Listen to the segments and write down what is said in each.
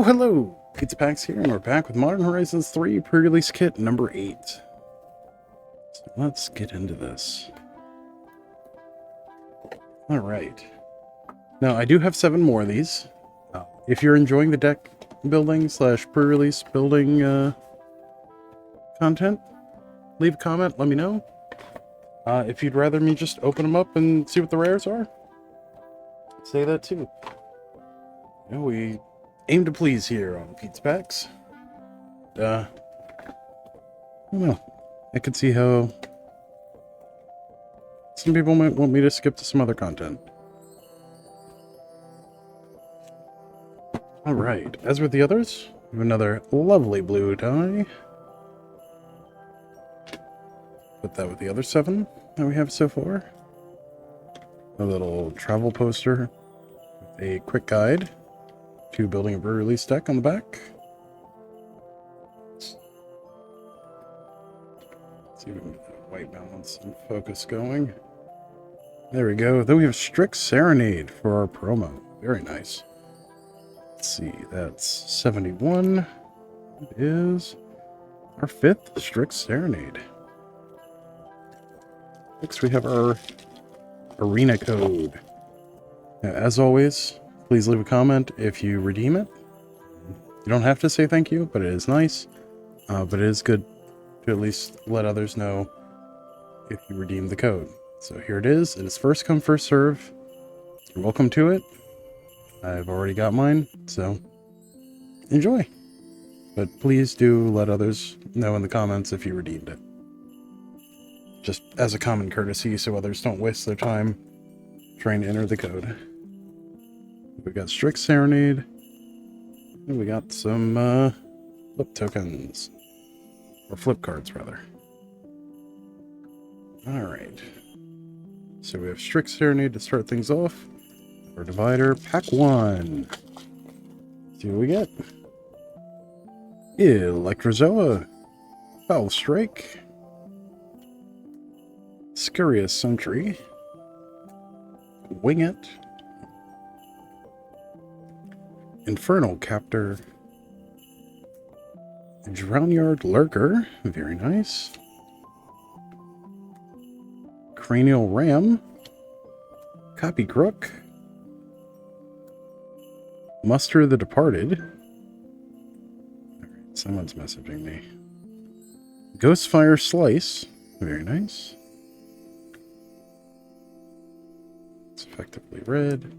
Hello, Pizza Packs here, and we're back with Modern Horizons 3 Pre-Release Kit number 8. So let's get into this. Alright. Now, I do have 7 more of these. If you're enjoying the deck building / pre-release building content, leave a comment, let me know. If you'd rather me just open them up and see what the rares are, say that too. You know, we aim to please here on Pizza Packs. I don't know. I could see how some people might want me to skip to some other content. Alright, as with the others, we have another lovely blue die. Put that with the other 7 that we have so far. A little travel poster with a quick guide to building a pre-release deck on the back. Let's see if we can get that white balance and focus going. There we go. Then we have Strict Serenade for our promo. Very nice. Let's see, that's 71. It is our 5th Strict Serenade. Next we have our arena code. Now, as always, please leave a comment if you redeem it. You don't have to say thank you, but it is nice. But it is good to at least let others know if you redeem the code. So here it is. It is first come, first serve. You're welcome to it. I've already got mine, so enjoy. But please do let others know in the comments if you redeemed it. Just as a common courtesy so others don't waste their time trying to enter the code. We got Strict Serenade. And we got some flip tokens. Or flip cards, rather. Alright. So we have Strict Serenade to start things off. Our divider, pack 1. See what we get. Electrozoa. Foul Strike. Scurious Sentry. Wing It. Infernal Captor. Drownyard Lurker. Very nice. Cranial Ram. Copy Crook. Muster the Departed. Alright, someone's messaging me. Ghostfire Slice. Very nice. It's effectively red.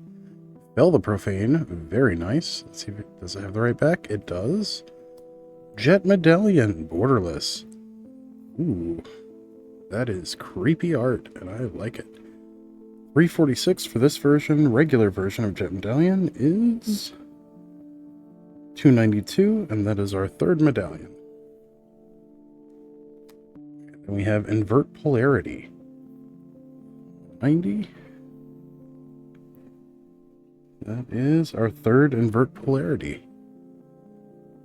Bell the Profane. Very nice. Let's see if it does it have the right back. It does. Jet Medallion. Borderless. Ooh. That is creepy art, and I like it. 346 for this version. Regular version of Jet Medallion is 292, and that is our 3rd medallion. Then we have Invert Polarity. 90. That is our 3rd Invert Polarity.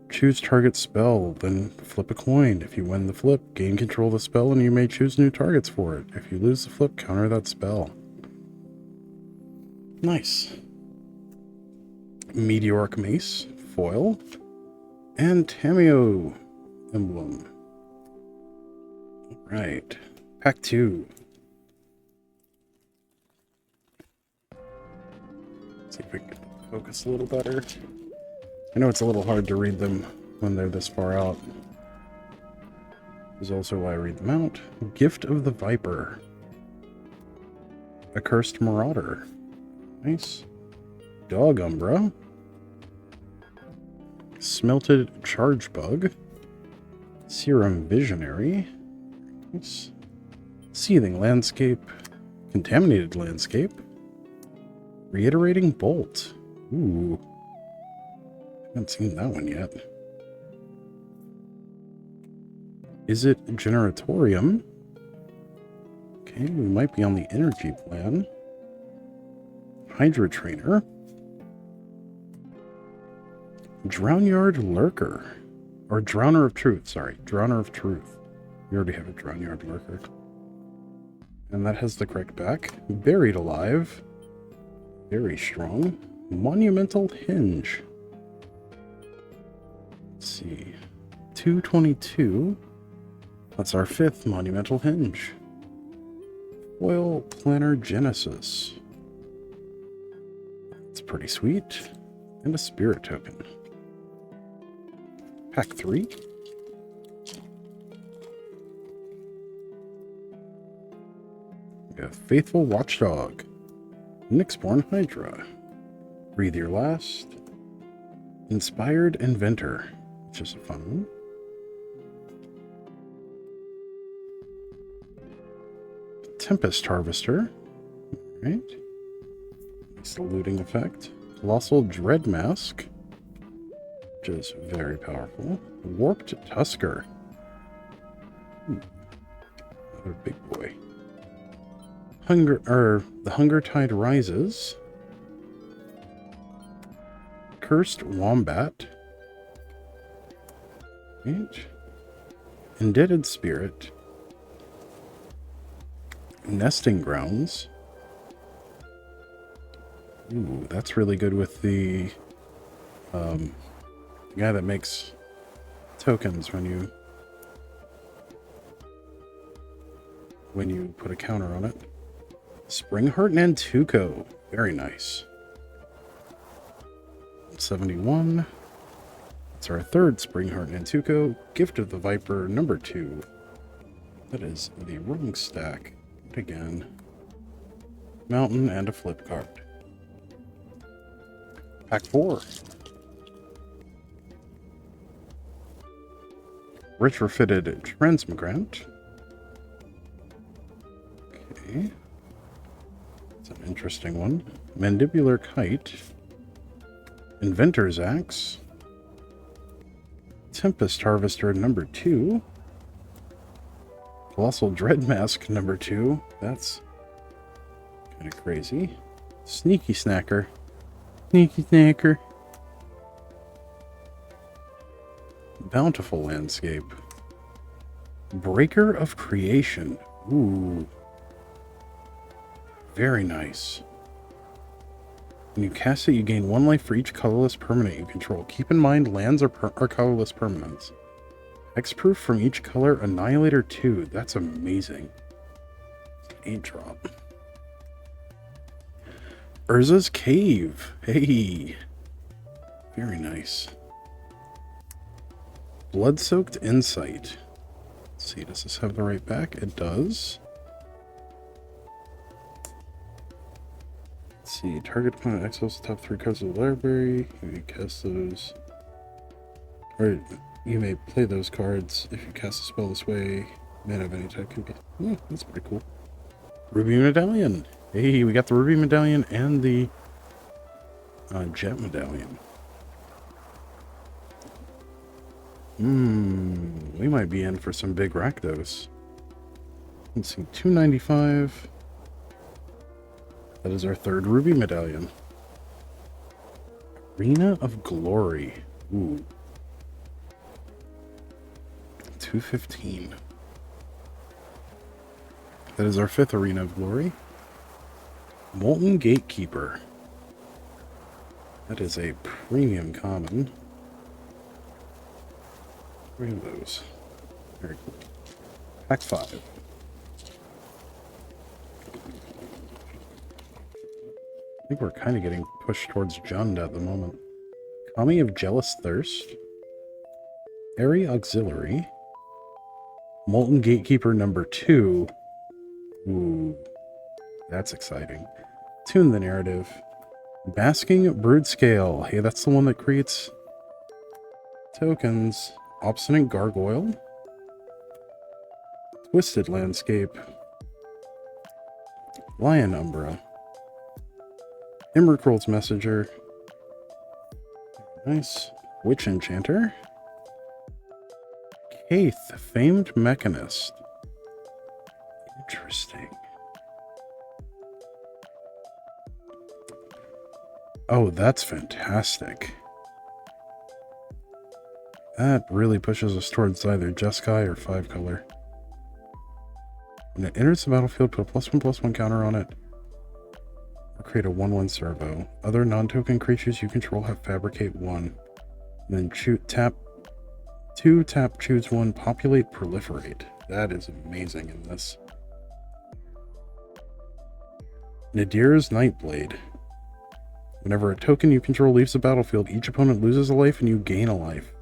Choose target spell, then flip a coin. If you win the flip, gain control of the spell, and you may choose new targets for it. If you lose the flip, counter that spell. Nice. Meteoric Mace, foil, and Tameo emblem. Right. Pack 2. See if we can focus a little better. I know it's a little hard to read them when they're this far out. This is also why I read them out. Gift of the Viper. Accursed Marauder. Nice. Dog Umbra. Smelted Charge Bug. Serum Visionary. Nice. Seething Landscape. Contaminated Landscape. Reiterating Bolt. Ooh. Haven't seen that one yet. Is it Generatorium? Okay, we might be on the energy plan. Hydra Trainer. Drownyard Lurker. Or Drowner of Truth, sorry. Drowner of Truth. We already have a Drownyard Lurker. And that has the correct back. Buried Alive. Very strong. Monumental Hinge. Let's see. 222. That's our 5th Monumental Hinge. Foil Planner Genesis. It's pretty sweet. And a Spirit Token. Pack 3. We have Faithful Watchdog. Nyxborn Hydra. Breathe Your Last. Inspired Inventor, which is a fun one. Tempest Harvester. Alright. Nice looting effect. Colossal Dread Mask, which is very powerful. Warped Tusker. Another big boy. The Hunger Tide Rises. Cursed Wombat. Right. Indebted Spirit. Nesting Grounds. Ooh, that's really good with the guy that makes tokens when you put a counter on it. Springheart Nantuko. Very nice. 71. It's our 3rd Springheart Nantuko. Gift of the Viper number 2. That is the wrong stack. Again. Mountain and a flip card. Pack 4. Retrofitted Transmigrant. Okay. It's an interesting one. Mandibular Kite. Inventor's Axe. Tempest Harvester number 2. Colossal Dread Mask number 2. That's kind of crazy. Sneaky Snacker. Sneaky Snacker. Bountiful Landscape. Breaker of Creation. Ooh. Very nice. When you cast it, you gain 1 life for each colorless permanent you control. Keep in mind, lands are colorless permanents. Hexproof from each color, Annihilator 2. That's amazing. 8-drop. Urza's Cave. Hey. Very nice. Blood-Soaked Insight. Let's see, does this have the right back? It does. Let's see, target opponent exiles the top 3 cards of the library. You may cast those. Or you may play those cards if you cast a spell this way. Mana of any type can be. That's pretty cool. Ruby Medallion. Hey, we got the Ruby Medallion and the Jet Medallion. We might be in for some big Rakdos. Let's see, 295. That is our 3rd Ruby Medallion. Arena of Glory. Ooh. 215. That is our 5th Arena of Glory. Molten Gatekeeper. That is a premium common. 3 of those. Very cool. Pack 5. I think we're kind of getting pushed towards Jund at the moment. Kami of Jealous Thirst. Airy Auxiliary. Molten Gatekeeper number 2. Ooh, that's exciting. Tune the Narrative. Basking Brood Scale. Hey, that's the one that creates tokens. Obstinate Gargoyle. Twisted Landscape. Lion Umbra. Immercroll's Messenger. Nice. Witch Enchanter. Kaith, Famed Mechanist. Interesting. Oh, that's fantastic. That really pushes us towards either Jeskai or 5-color. When it enters the battlefield, put a +1/+1 counter on it. Or create a 1/1 servo. Other non-token creatures you control have Fabricate 1. And then tap 2 tap, choose 1, populate, proliferate. That is amazing in this. Nadir's Nightblade. Whenever a token you control leaves the battlefield, each opponent loses a life and you gain a life.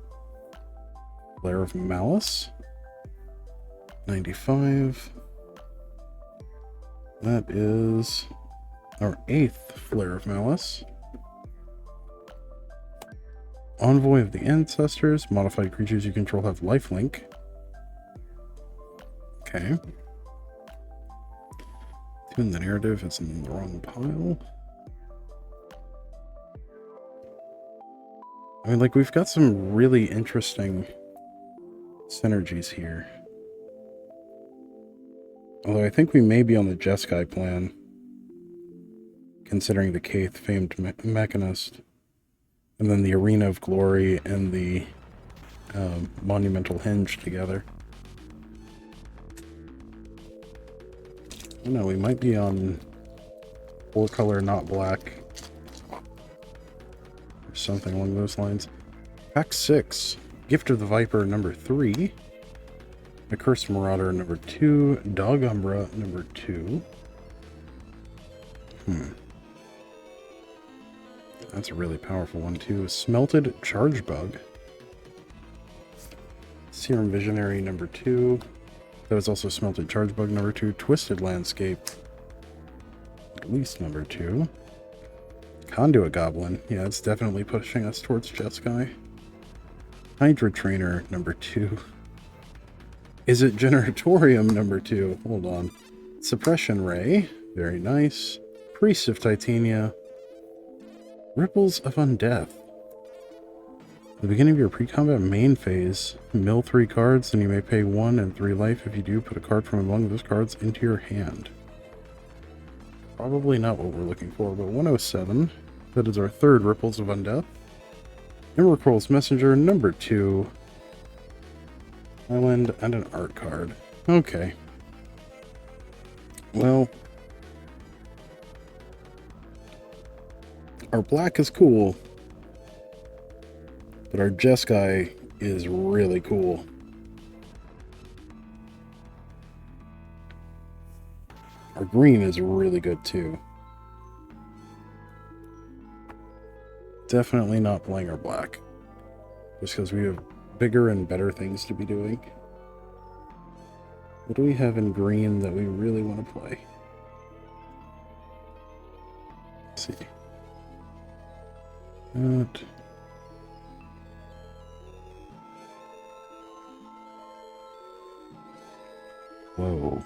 Flare of Malice. 95. That is our 8th Flare of Malice. Envoy of the Ancestors. Modified creatures you control have lifelink. Okay. Tune the narrative. It's in the wrong pile. I mean, like, we've got some really interesting synergies here. Although I think we may be on the Jeskai plan, considering the Kaith famed Mechanist, and then the Arena of Glory and the Monumental Hinge together. I don't know, we might be on 4-color, not black, or something along those lines. Pack 6, Gift of the Viper number 3, Accursed Marauder number 2, Dog Umbra number 2. That's a really powerful one too. Smelted Charge Bug. Serum Visionary number 2. That was also Smelted Charge Bug number 2. Twisted Landscape. At least number 2. Conduit Goblin. Yeah, it's definitely pushing us towards Jeskai. Hydra Trainer number 2. Is it Generatorium number 2? Hold on. Suppression Ray. Very nice. Priest of Titania. Ripples of Undeath. At the beginning of your pre-combat main phase, mill 3 cards, and you may pay 1 and 3 life. If you do, put a card from among those cards into your hand. Probably not what we're looking for, but 107. That is our 3rd Ripples of Undeath. Emrakul's Messenger number 2. Island and an art card. Okay. Well, our black is cool, but our Jeskai is really cool. Our green is really good too. Definitely not playing our black, just because we have bigger and better things to be doing. What do we have in green that we really want to play? Let's see. That. Whoa.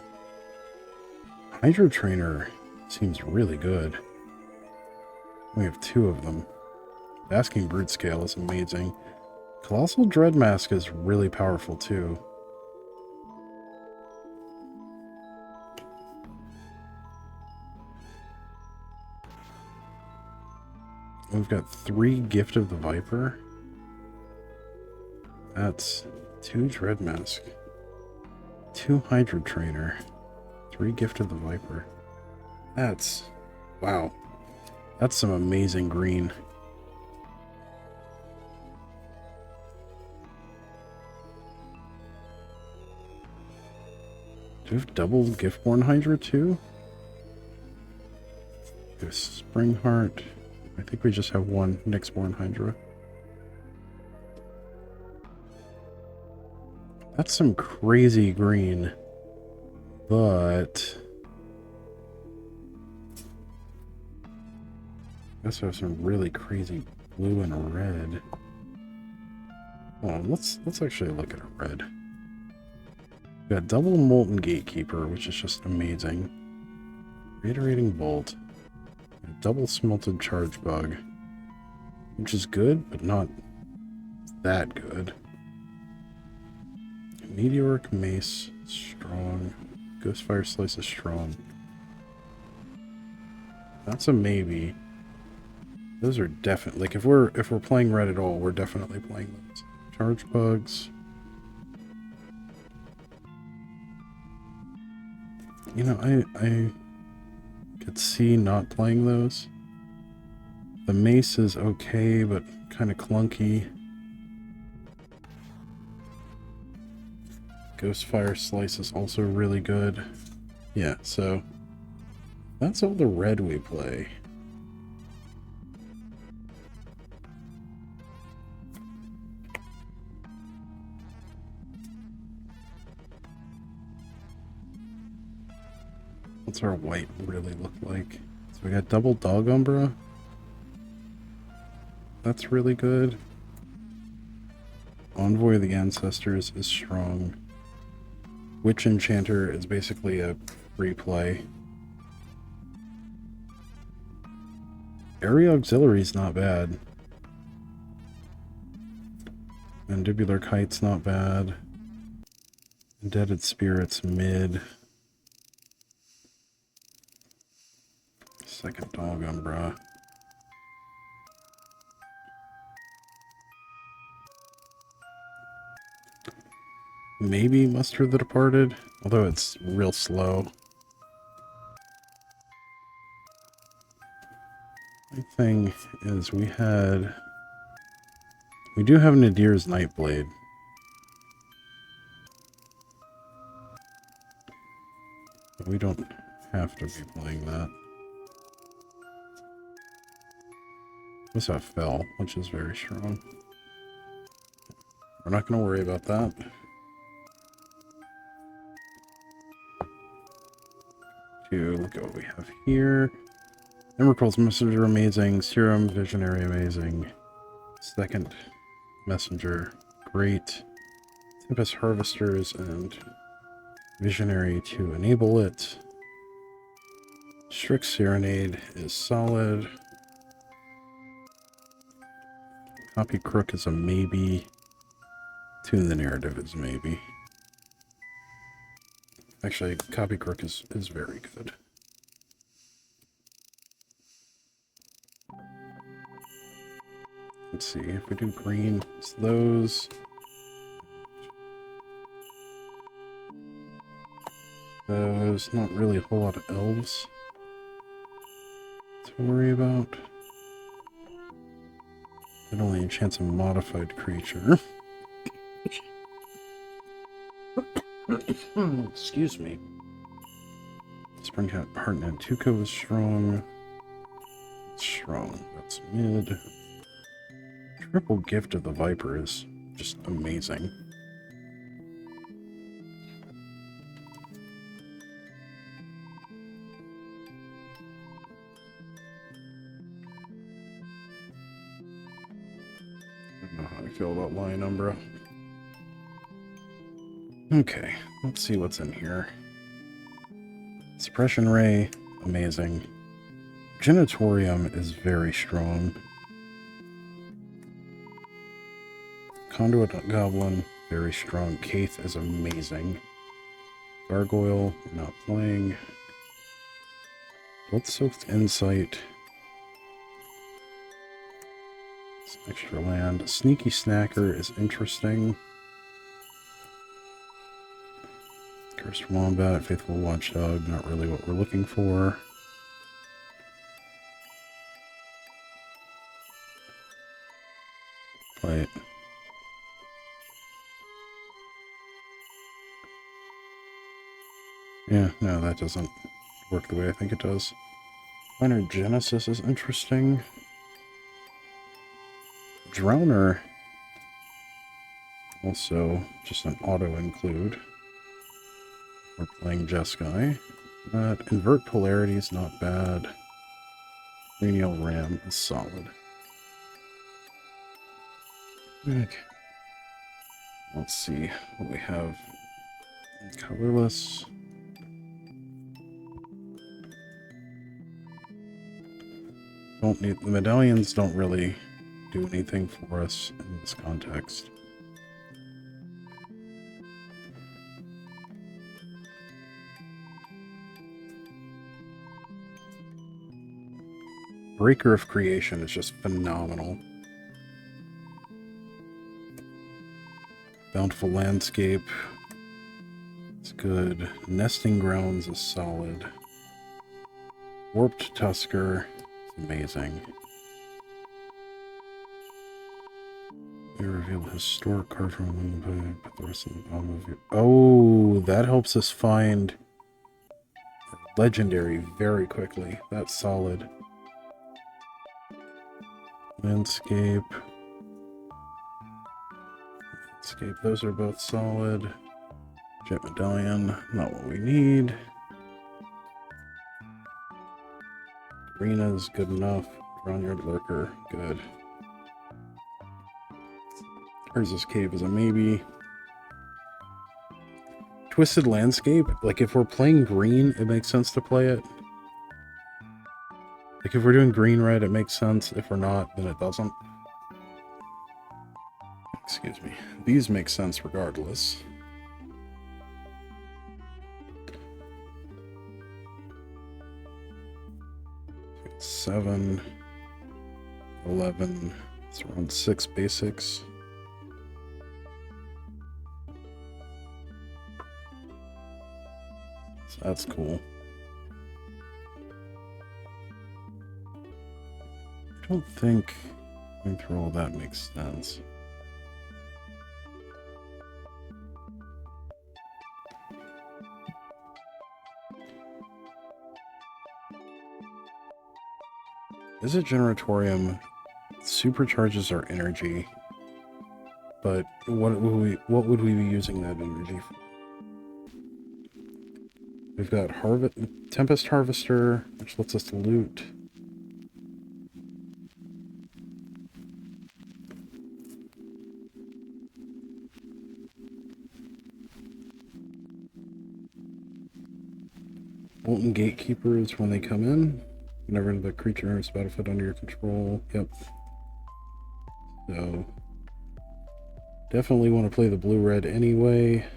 Hydro Trainer seems really good. We have 2 of them. Basking Brute Scale is amazing. Colossal Dread Mask is really powerful too. We've got 3 Gift of the Viper. That's 2 Dread Mask. 2 Hydra Trainer. 3 Gift of the Viper. That's... wow. That's some amazing green. Do we have double Giftborn Hydra too? We have Springheart. I think we just have 1 Nyxborn Hydra. That's some crazy green. But I guess we have some really crazy blue and red. Hold on, let's actually look at a red. We got double Molten Gatekeeper, which is just amazing. Reiterating Bolt. Double Smelted Charge Bug, which is good, but not that good. Meteoric Mace, strong. Ghostfire Slice is strong. That's a maybe. Those are definitely, like, if we're playing red at all, we're definitely playing those. Charge Bugs. You know, I could see not playing those. The mace is okay, but kind of clunky. Ghostfire Slice is also really good. Yeah, so that's all the red we play. What's our white really look like? So we got double Dog Umbra. That's really good. Envoy of the Ancestors is strong. Witch Enchanter is basically a free play. Area Auxiliary is not bad. Mandibular Kite's not bad. Indebted Spirit's mid. Second Dog Umbra. Maybe Muster the Departed, although it's real slow. My thing is we do have Nadir's Nightblade. But we don't have to be playing that. We also have Fell, which is very strong. We're not going to worry about that. Look at what we have here. Emrakul's Messenger amazing. Serum Visionary amazing. Second Messenger great. Tempest Harvesters and Visionary to enable it. Strix Serenade is solid. Copy Crook is a maybe. Tune the Narrative is maybe. Actually, Copy Crook is very good. Let's see, if we do green, it's those. Those, not really a whole lot of elves to worry about. It only enchants a modified creature. Excuse me. Springheart Nantuko is strong. Strong. That's mid. Triple Gift of the Viper is just amazing. I don't know how I feel about Lion Umbra. Okay, let's see what's in here. Suppression Ray, amazing. Genitorium is very strong. Conduit Goblin, very strong. Kaith is amazing. Gargoyle, we're not playing. Blood-Soaked Insight. It's extra land. Sneaky Snacker is interesting. Cursed Wombat, Faithful Watchdog, not really what we're looking for. Play it. Yeah, no, that doesn't work the way I think it does. Minor Genesis is interesting. Drowner, also just an auto-include. We're playing Jeskai. But Invert Polarity is not bad. Cranial Ram is solid. Okay. Let's see what we have. Colorless. Don't need the medallions. Don't really do anything for us in this context. Breaker of Creation is just phenomenal. Bountiful Landscape. It's good. Nesting Grounds is solid. Warped Tusker is amazing. We reveal historic card from the rest of the album of your... Oh, that helps us find legendary very quickly. That's solid. Landscape. Landscape, those are both solid. Jet Medallion, not what we need. Arena's good enough. Groundyard Lurker, good. Urza's Cave is a maybe. Twisted Landscape, like if we're playing green, it makes sense to play it. Like if we're doing green-red, it makes sense. If we're not, then it doesn't. Excuse me. These make sense regardless. Seven, 11, it's around 6 basics. So that's cool. I don't think going through all that makes sense. Is a Generatorium supercharges our energy, but what would we be using that energy for? We've got Tempest Harvester, which lets us loot. Molten Gatekeepers when they come in. Whenever the creature enters the battlefield under your control. Yep. So definitely want to play the blue-red anyway.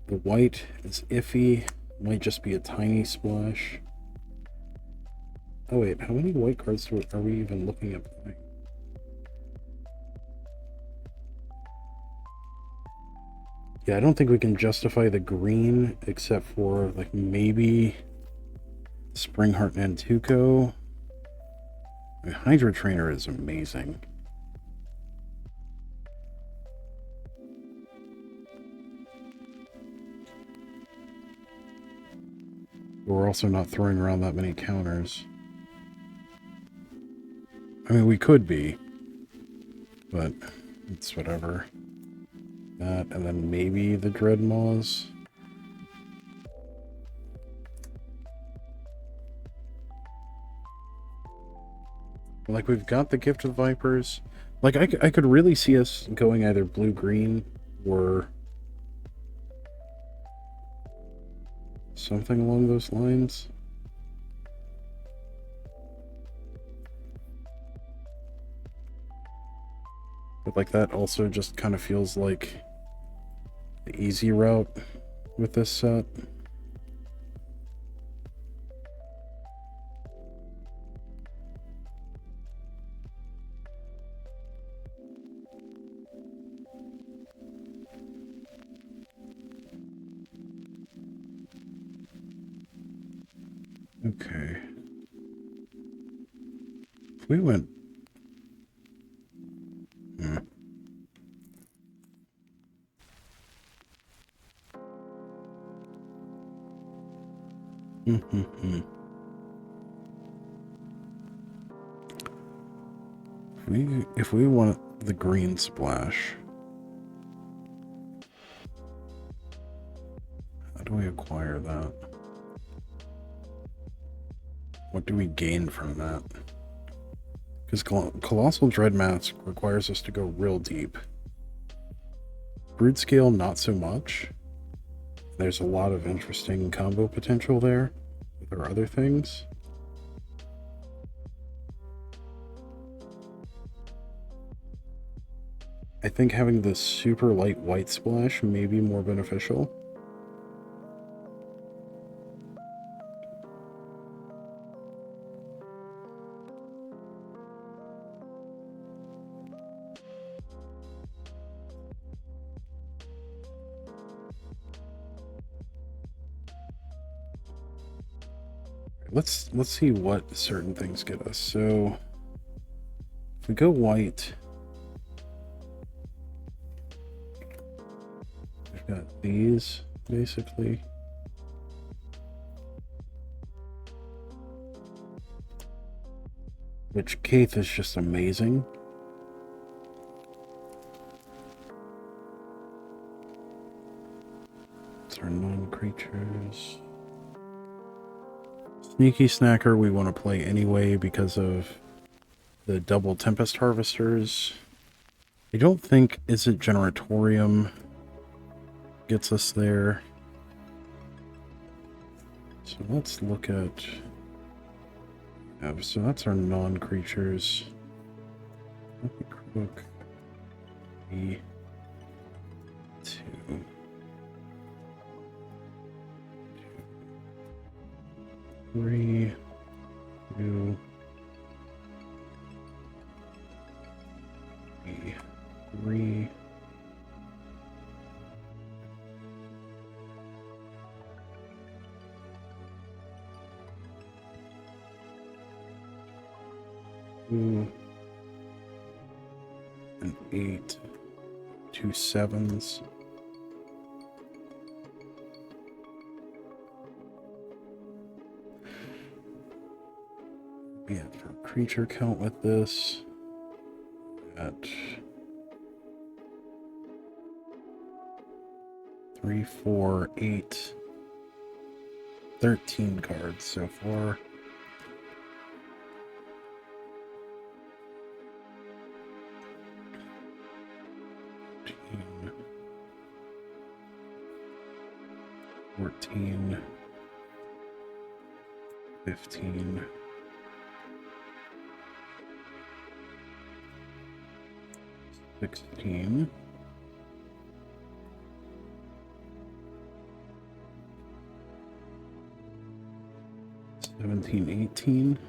The white is iffy. Might just be a tiny splash. Oh wait, how many white cards are we even looking at playing? Yeah, I don't think we can justify the green except for like maybe Springheart Nantuko. I mean, Hydra Trainer is amazing. But we're also not throwing around that many counters. I mean, we could be, but it's whatever. That, and then maybe the Dreadmaws. Like, we've got the Gift of Vipers. Like, I could really see us going either blue-green or something along those lines. But, like, that also just kind of feels like the easy route with this set. Okay. If we went... If we want the green splash, how do we acquire that? What do we gain from that? Because Colossal Dread Mask requires us to go real deep. Brood Scale, not so much. There's a lot of interesting combo potential there with our other things. I think having the super light white splash may be more beneficial. Let's see what certain things get us. So if we go white, got these, basically. Which Keith is just amazing. It's our non-creatures. Sneaky Snacker we want to play anyway because of the double Tempest Harvesters. I don't think Is It Generatorium gets us there. So let's look at... Yeah, so that's our non-creatures. Crook. E2. 3, 2, 3. An 8, 2 7s. Yeah, for creature count with this at 3, 4, 8, 13 cards so far. $14, 14, 15. 16. 17, 18.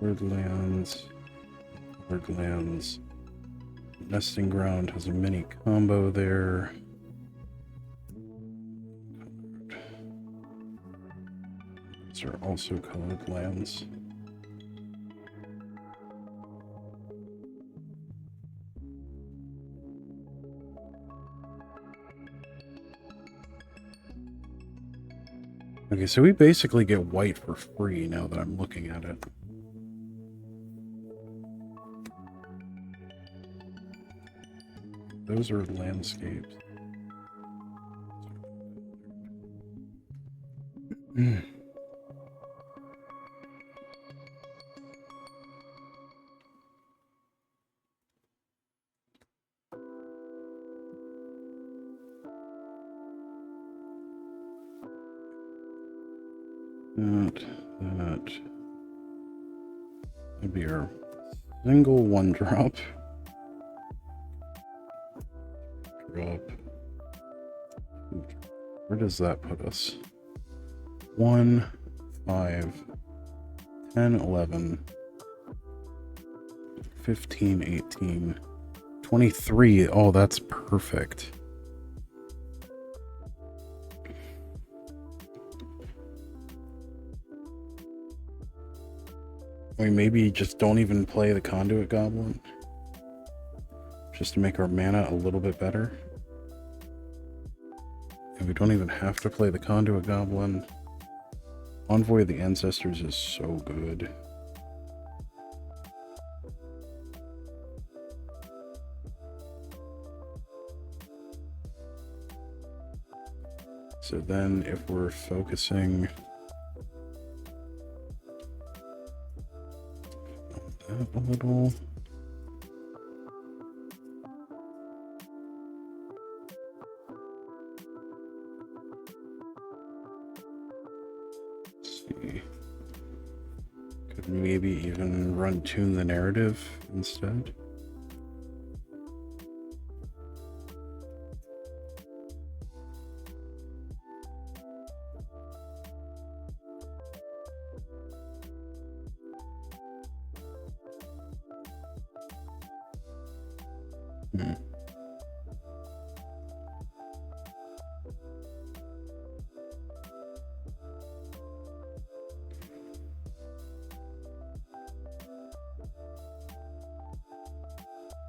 Woodlands. Nesting Ground has a mini combo there. These are also colored lands. Okay, so we basically get white for free now that I'm looking at it. Those are landscapes. That. That'd be our single 1-drop. Where does that put us? 1, 5, 10, 11, 15, 18, 23. Oh, that's perfect. We maybe just don't even play the Conduit Goblin, just to make our mana a little bit better. And we don't even have to play the Conduit Goblin. Envoy of the Ancestors is so good. So then if we're focusing on that a little... Could maybe even run Tune the Narrative instead. Hmm.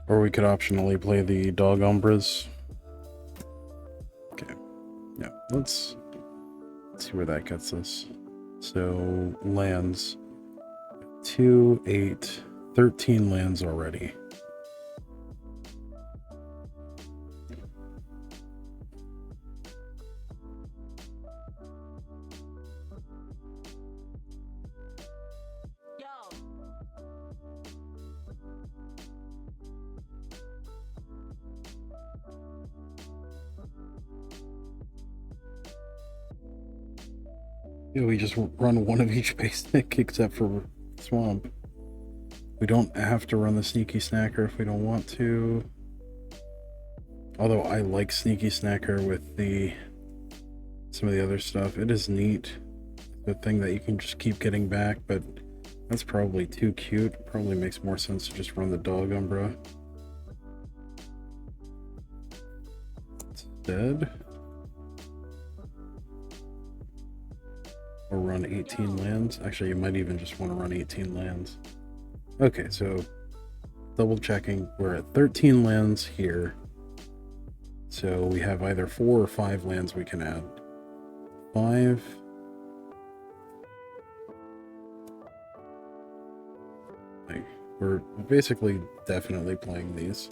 Or we could optionally play the dog umbras. Okay. Yeah, let's see where that gets us. So lands 2, 8, 13 lands already. Yeah, we just run one of each basic except for swamp. We don't have to run the sneaky snacker if we don't want to. Although I like sneaky snacker with some of the other stuff. It is neat, the thing that you can just keep getting back, but that's probably too cute. Probably makes more sense to just run the dog umbra instead. Or run 18 lands. Actually, you might even just want to run 18 lands. Okay, so double checking. We're at 13 lands here. So we have either 4 or 5 lands we can add. 5. Like, we're basically definitely playing these,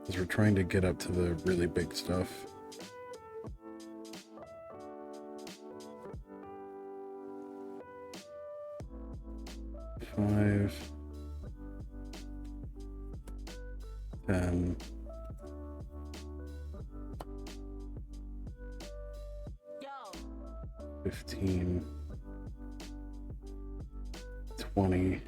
because we're trying to get up to the really big stuff. 5, 10, 15, 20.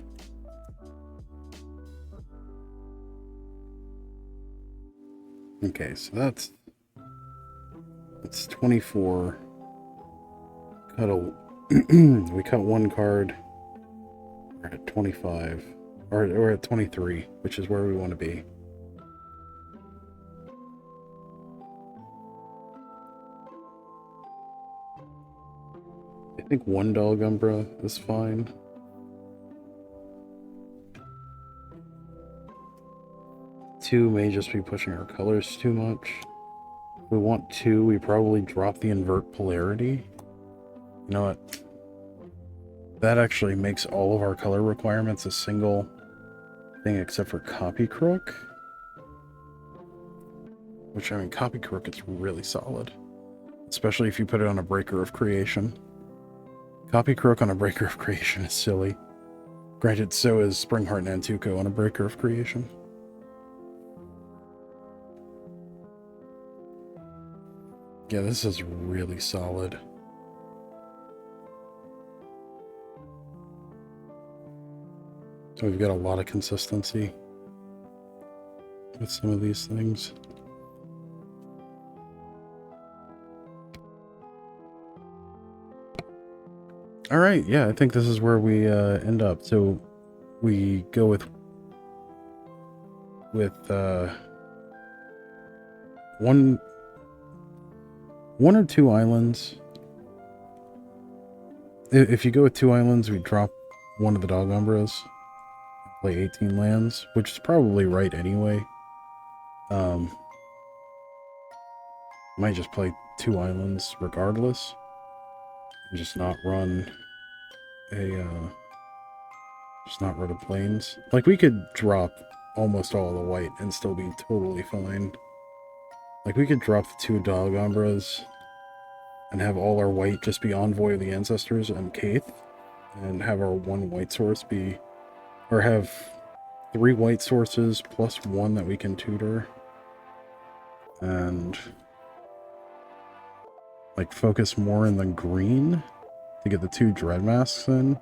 Okay, so that's 24. We cut one card. We're at 25, or we're at 23, which is where we want to be. I think one dog umbra is fine. Two may just be pushing our colors too much. If we want 2, we probably drop the invert polarity. You know what? That actually makes all of our color requirements a single thing except for copy crook. Which, I mean, copy crook is really solid. Especially if you put it on a breaker of creation. Copy crook on a breaker of creation is silly. Granted, so is Springheart Nantuko on a breaker of creation. Yeah, this is really solid. So we've got a lot of consistency with some of these things. All right, yeah, I think this is where we end up. So we go with one or 2 islands. If you go with 2 islands, we drop one of the dog umbras, play 18 lands, which is probably right anyway. Might just play 2 islands regardless, and just not run a plains. Like, we could drop almost all the white and still be totally fine. Like, we could drop the 2 dog umbras and have all our white just be Envoy of the Ancestors and Kaith, and have our 1 white source be, or have 3 white sources plus 1 that we can tutor, and like focus more in the green to get the 2 dread masks in.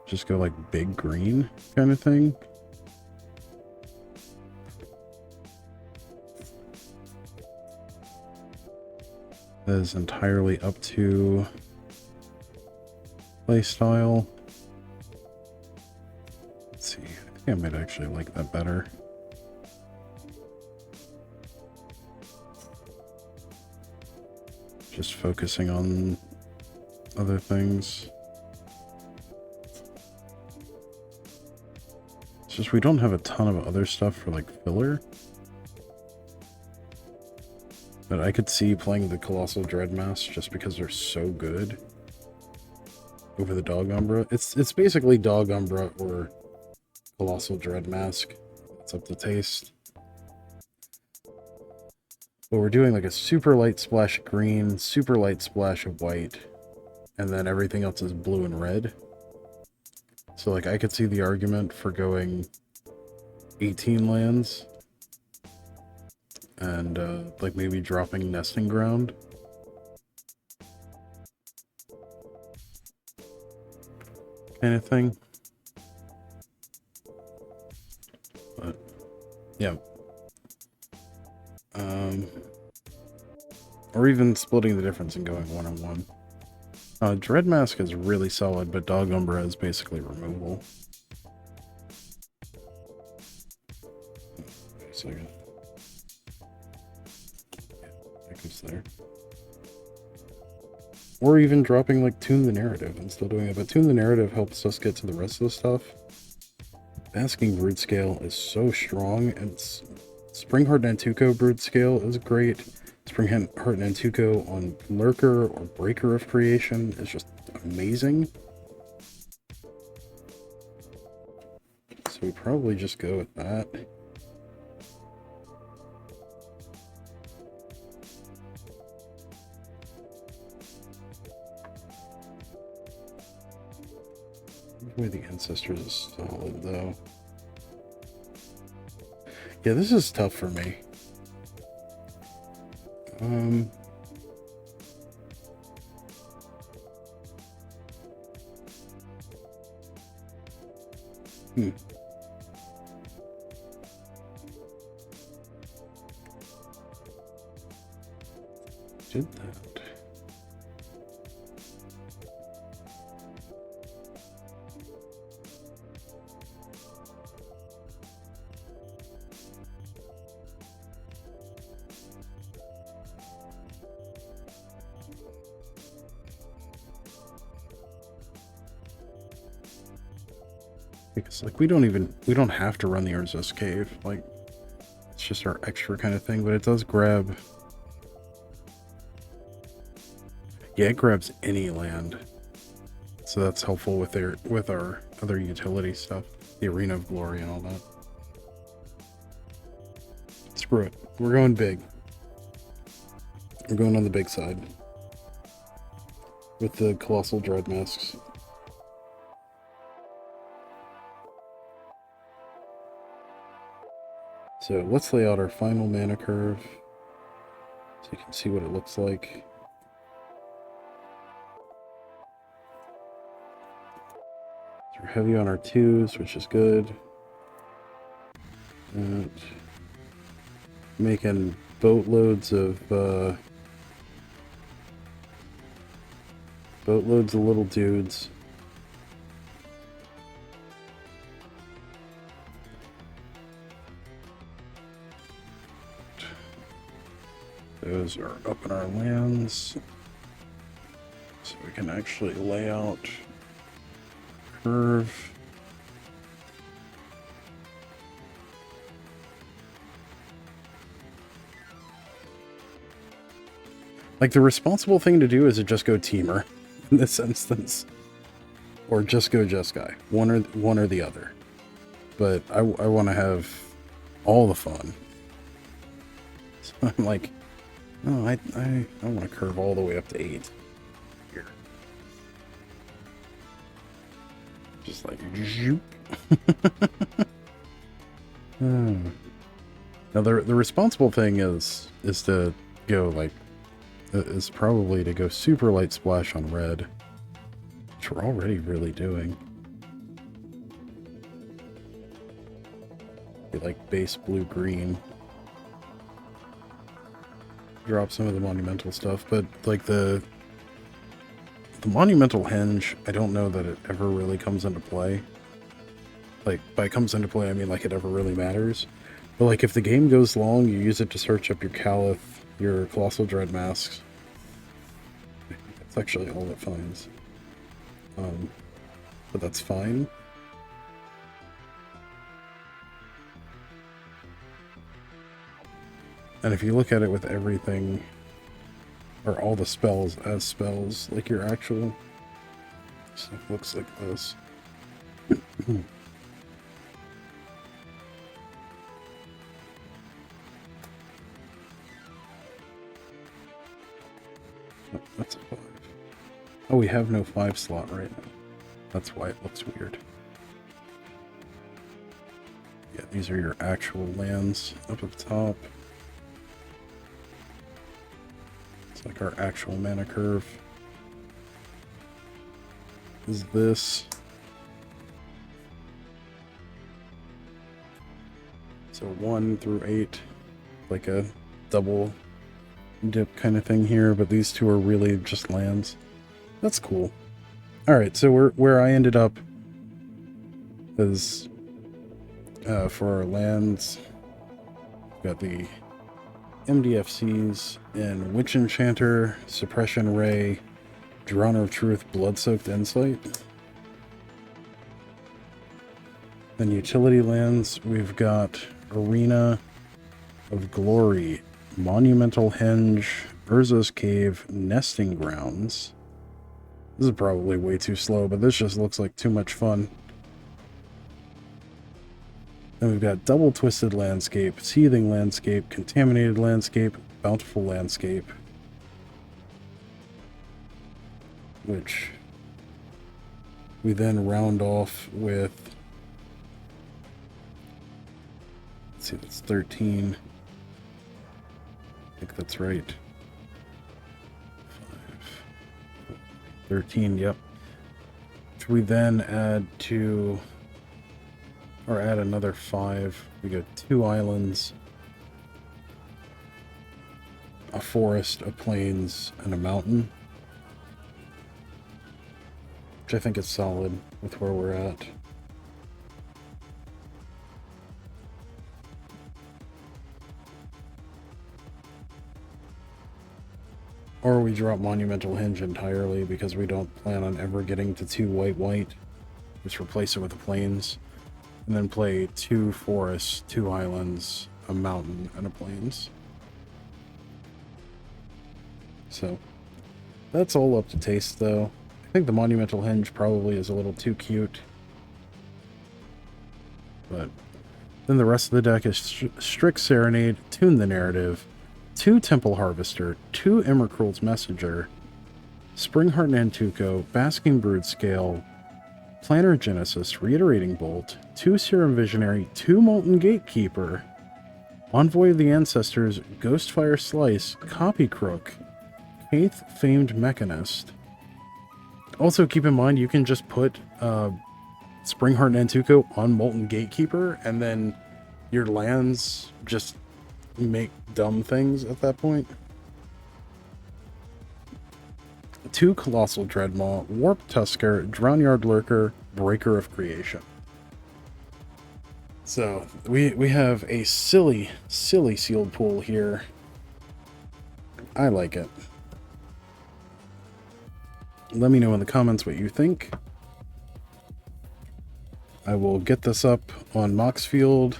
Just go like big green kind of thing. That is entirely up to playstyle. Let's see, I think I might actually like that better. just focusing on other things. It's just we don't have a ton of other stuff for like filler. But I could see playing the Colossal Dread Mask just because they're so good over the Dog Umbra. It's basically Dog Umbra or Colossal Dread Mask. It's up to taste. But we're doing like a super light splash of green, super light splash of white, and then everything else is blue and red. So like I could see the argument for going 18 lands and like maybe dropping Nesting Ground. Kind of thing. But yeah. Or even splitting the difference and going 1-on-1. Dread Mask is really solid, but Dog Umbra is basically removal. Wait a second. Yeah, it goes there. Or even dropping like Tune the Narrative and still doing it, but Tune the Narrative helps us get to the rest of the stuff. Basking Brood Scale is so strong, and Springheart Nantuko Brood Scale is great. Springheart Nantuko on Lurker or Breaker of Creation is just amazing. So we probably just go with that. Boy, the Ancestors is solid though. Yeah, this is tough for me. Did that. Because like we don't have to run the Urza's Cave, like it's just our extra kind of thing, but it does grab, yeah, it grabs any land, so that's helpful with our other utility stuff, the Arena of Glory and all that. Screw it, we're going big. We're going on the big side with the Colossal Dread Masks. So let's lay out our final mana curve so you can see what it looks like. So we're heavy on our 2s, which is good. And making boatloads of little dudes. Those are up in our lands, so we can actually lay out curve. Like the responsible thing to do is to just go Teamer in this instance, or just go Jeskai, one or the other. But I want to have all the fun, so I'm like, no, I want to curve all the way up to 8 here. Just like zoop. Now the responsible thing is to go like is probably to go super light splash on red, which we're already really doing. Be like base blue green. Drop some of the monumental stuff, but like the monumental henge, I don't know that it ever really comes into play. Like by comes into play, I mean like it ever really matters. But like if the game goes long, you use it to search up your Caliph, your Colossal Dread Masks, It's actually all it finds. But that's fine. And if you look at it with everything, or all the spells as spells, like your actual stuff looks like this. Oh, that's a 5. Oh, we have no 5 slot right now. That's why it looks weird. Yeah, these are your actual lands up at the top. It's like our actual mana curve. Is this. So 1 through 8, like a double dip kind of thing here, but these two are really just lands. That's cool. Alright, so where I ended up is for our lands, we've got the MDFCs in Witch Enchanter, Suppression Ray, Drawn of Truth, Blood-Soaked Insight. Then utility lands, we've got Arena of Glory, Monumental Henge, Urza's Cave, Nesting Grounds. This is probably way too slow, but this just looks like too much fun. Then we've got Double Twisted Landscape, Seething Landscape, Contaminated Landscape, Bountiful Landscape. Which we then round off with, let's see, that's 13. I think that's right. 13, yep. Which we then add to, or add another 5. We got 2 islands, a forest, a plains, and a mountain. Which I think is solid with where we're at. Or we drop Monumental Henge entirely because we don't plan on ever getting to 2 white. Just replace it with the plains. And then play 2 forests, 2 islands, a mountain, and a plains. So, that's all up to taste though. I think the Monumental Henge probably is a little too cute. But then the rest of the deck is Strict Serenade, Tune the Narrative, 2 Temple Harvester, 2 Emmerkrul's Messenger, Springheart Nantuko, Basking Brood Scale, Planner Genesis, Reiterating Bolt, 2 Serum Visionary, 2 Molten Gatekeeper, Envoy of the Ancestors, Ghostfire Slice, Copy Crook, Faith Famed Mechanist. Also keep in mind you can just put Springheart Nantuko on Molten Gatekeeper and then your lands just make dumb things at that point. 2 Colossal Dreadmaw, Warp Tusker, Drownyard Lurker, Breaker of Creation. So we have a silly sealed pool here. I like it. Let me know in the comments what you think. I will get this up on Moxfield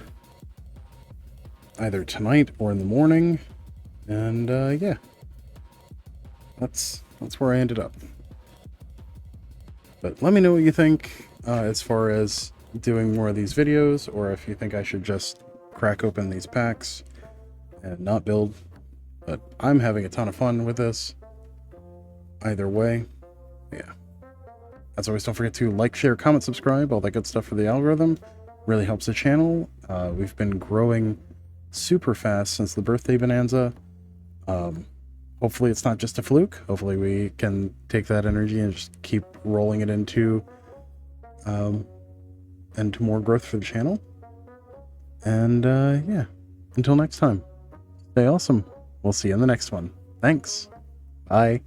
either tonight or in the morning, and yeah, that's where I ended up. But let me know what you think as far as doing more of these videos, or if you think I should just crack open these packs and not build. But I'm having a ton of fun with this either way. Yeah, as always, don't forget to like, share, comment, subscribe, all that good stuff for the algorithm. Really helps the channel. We've been growing super fast since the birthday bonanza. Hopefully it's not just a fluke. Hopefully we can take that energy and just keep rolling it into more growth for the channel. And yeah, until next time, stay awesome. We'll see you in the next one. Thanks. Bye.